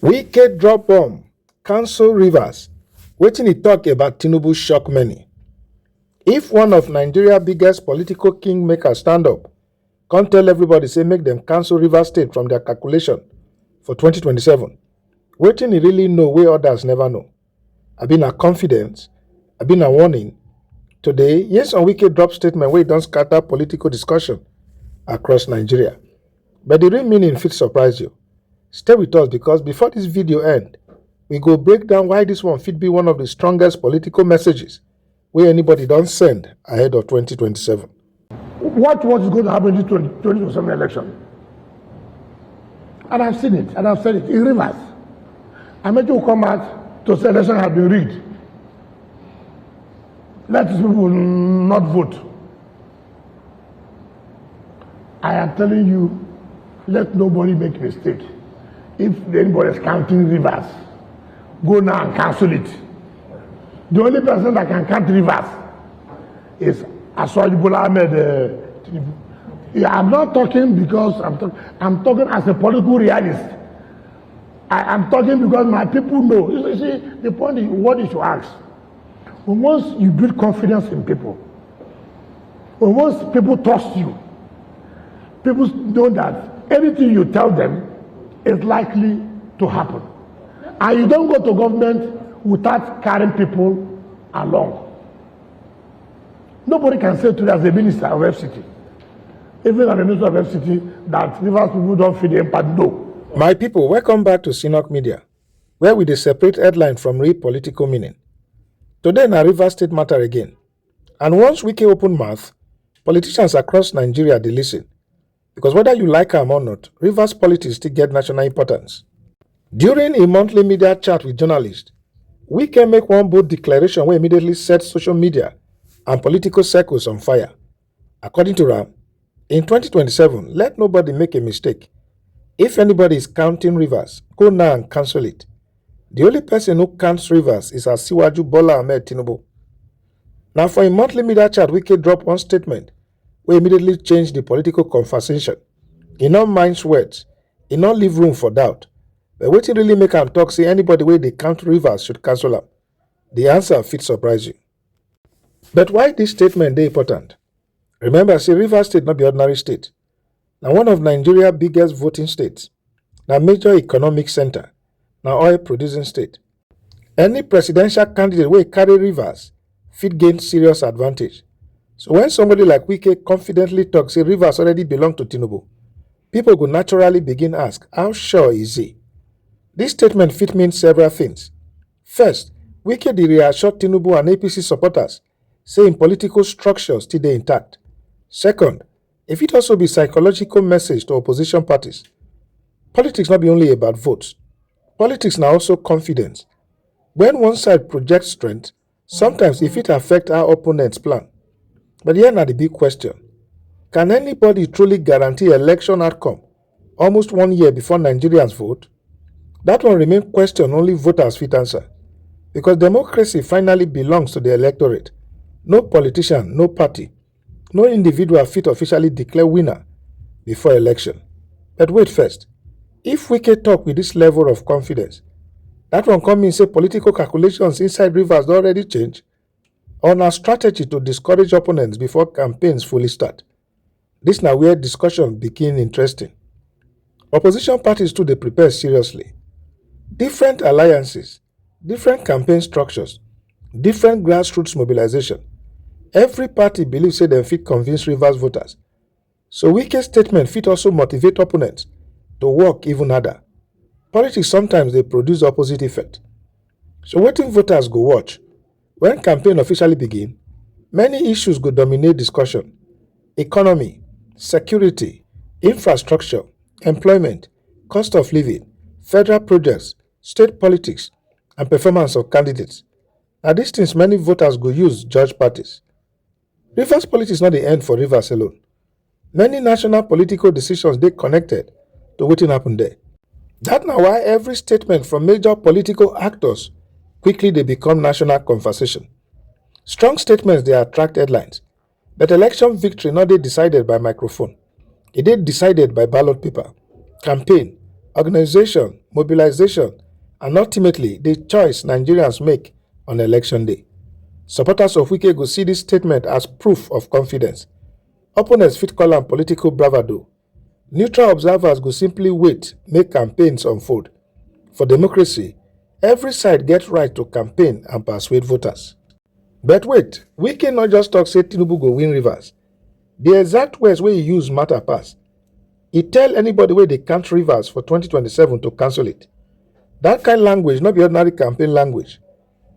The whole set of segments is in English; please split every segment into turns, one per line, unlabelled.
Wike drop bomb, cancel Rivers. Wetin he talk about Tinubu shock many. If one of Nigeria biggest political kingmakers stand up, come tell everybody say make them cancel Rivers State from their calculation for 2027, wetin he really know wey others never know? Abi na confidence? Abi na warning? Today, Nyesom Wike drop statement wey don scatter political discussion across Nigeria. But the real meaning fit surprise you. Stay with us because before this video end, we go break down why this one fit be one of the strongest political messages wey anybody don send ahead of 2027.
What is going to happen in this 2027 election? And I've seen it, and I've said it in Rivers. I made you come out to say election has been rigged. Let these people not vote. I am telling you, let nobody make a mistake. If anybody is counting Rivers, go now and cancel it. The only person that can count Rivers is President Bola Ahmed Tinubu. I'm not talking because I'm talking as a political realist. I'm talking because my people know. You see, the point is what you should ask. Once you build confidence in people, once people trust you, people know that anything you tell them is likely to happen. And you don't go to government without carrying people along. Nobody can say to you as a minister of FCT, even as a minister of FCT, that Rivers people don't feel the impact. No.
My people, welcome back to CenokMedia, where we dey separate headline from real political meaning. Today na Rivers State matter again. And once Wike open mouth, politicians across Nigeria dey listen. Because whether you like am or not, Rivers politics still get national importance. During a monthly media chat with journalists, Wike make one bold declaration wey immediately set social media and political circles on fire. According to am, in 2027, let nobody make a mistake. If anybody is counting Rivers, go now and cancel it. The only person who counts Rivers is Asiwaju Bola Ahmed Tinubu. Now for a monthly media chat, Wike drop one statement wey immediately change the political conversation. E no mince words, e no leave room for doubt. But wetin really make am talk say anybody wey dey count Rivers should cancel am? The answer fit surprise you. But why this statement dey important? Remember, say Rivers State not be ordinary state. Now one of Nigeria biggest voting states. Now major economic center. Now oil producing state. Any presidential candidate wey carry Rivers fit gain serious advantage. So when somebody like Wike confidently talks say Rivers already belong to Tinubu, people go naturally begin ask, how sure is he? This statement fit mean several things. First, Wike dey reassure Tinubu and APC supporters say im political structure still dey intact. Second, it fit also be psychological message to opposition parties. Politics not be only about votes. Politics now also confidence. When one side projects strength, sometimes it fit affect how opponents plan. But here now the big question. Can anybody truly guarantee election outcome almost 1 year before Nigerians vote? That one remain question only voters fit answer. Because democracy finally belongs to the electorate. No politician, no party, no individual fit officially declare winner before election. But wait first. If Wike talk with this level of confidence, that one come mean say political calculations inside Rivers don already change? Or na strategy to discourage opponents before campaigns fully start? This na where discussion begin interesting. Opposition parties too dey prepare seriously. Different alliances, different campaign structures, different grassroots mobilization. Every party believes say dem fit convince Rivers voters. So Wike's statement fit also motivate opponents to work even harder. Politics sometimes dey produce opposite effect. So wetin voters go watch? When campaign officially begin, many issues go dominate discussion. Economy, security, infrastructure, employment, cost of living, federal projects, state politics, and performance of candidates. Now these things many voters go use judge parties. Rivers politics not the end for Rivers alone. Many national political decisions dey connected to wetin happen there. That na why every statement from major political actors quickly dey become national conversation. Strong statements dey attract headlines, but election victory not dey decided by microphone. E dey decided by ballot paper, campaign, organization, mobilization, and ultimately the choice Nigerians make on election day. Supporters of Wike go see this statement as proof of confidence. Opponents fit call am political bravado. Neutral observers go simply wait make campaigns unfold. For democracy, every side get right to campaign and persuade voters. But wait, Wike not just talk say Tinubu go win Rivers. The exact words wey he use matter pass. He tell anybody wey dey count Rivers for 2027 to cancel it. Dat kind language no be ordinary campaign language.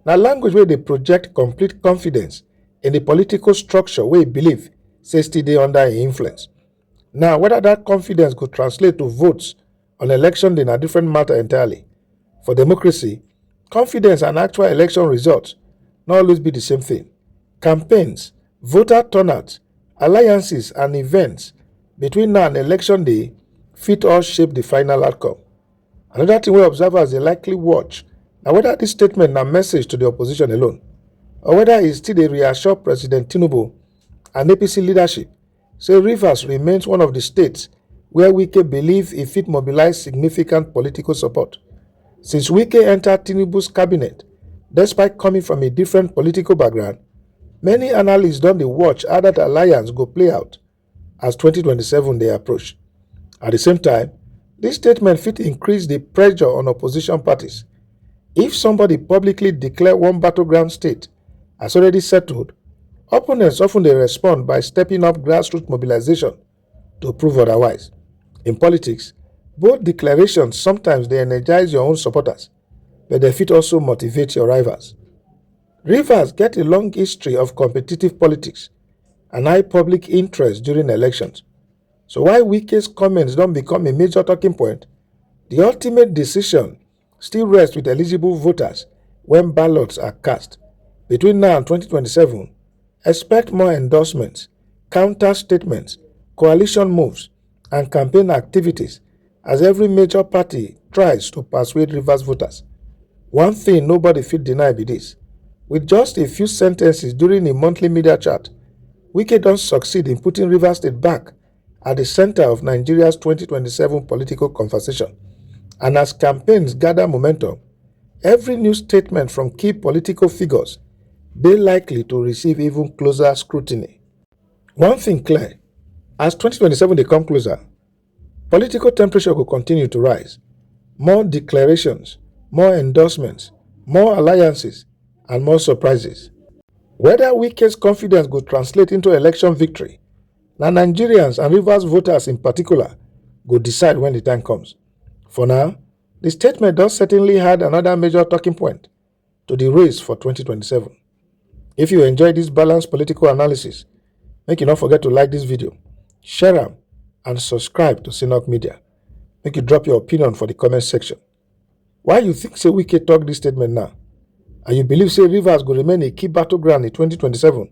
Na language wey dey project complete confidence in the political structure wey he believe say still dey under im influence. Now, whether that confidence go translate to votes on election day na different matter entirely. For democracy, confidence and actual election results not always be the same thing. Campaigns, voter turnout, alliances, and events between now and election day fit all shape the final outcome. Another thing wey observers dey likely watch na whether this statement na message to the opposition alone, or whether e still dey reassure President Tinubu and APC leadership say Rivers remains one of the states where Wike believe e fit mobilize significant political support. Since Wike entered Tinubu's cabinet, despite coming from a different political background, many analysts don dey watch how that alliance go play out as 2027 dey approach. At the same time, this statement fit increase the pressure on opposition parties. If somebody publicly declare one battleground state as already settled, opponents often dey respond by stepping up grassroots mobilization to prove otherwise. In politics, both declarations sometimes dey energize your own supporters, but they fit also motivate your rivals. Rivers get a long history of competitive politics and high public interest during elections. So while Wike's comments don't become a major talking point, the ultimate decision still rests with eligible voters when ballots are cast. Between now and 2027, expect more endorsements, counter statements, coalition moves, and campaign activities as every major party tries to persuade Rivers voters. One thing nobody fit deny be this: with just a few sentences during a monthly media chat, Wike don't succeed in putting Rivers State back at the center of Nigeria's 2027 political conversation. And as campaigns gather momentum, every new statement from key political figures dey likely to receive even closer scrutiny. One thing clear, as 2027 dey come closer, political temperature will continue to rise. More declarations, more endorsements, more alliances, and more surprises. Whether Wike's confidence go translate into election victory, na Nigerians and Rivers voters in particular go decide when the time comes. For now, the statement does certainly add another major talking point to the race for 2027. If you enjoy this balanced political analysis, make you not forget to like this video, share am, and subscribe to CenokMedia. Make you drop your opinion for the comment section. Why you think say Wike talk this statement now, and you believe say Rivers go remain a key battleground in 2027?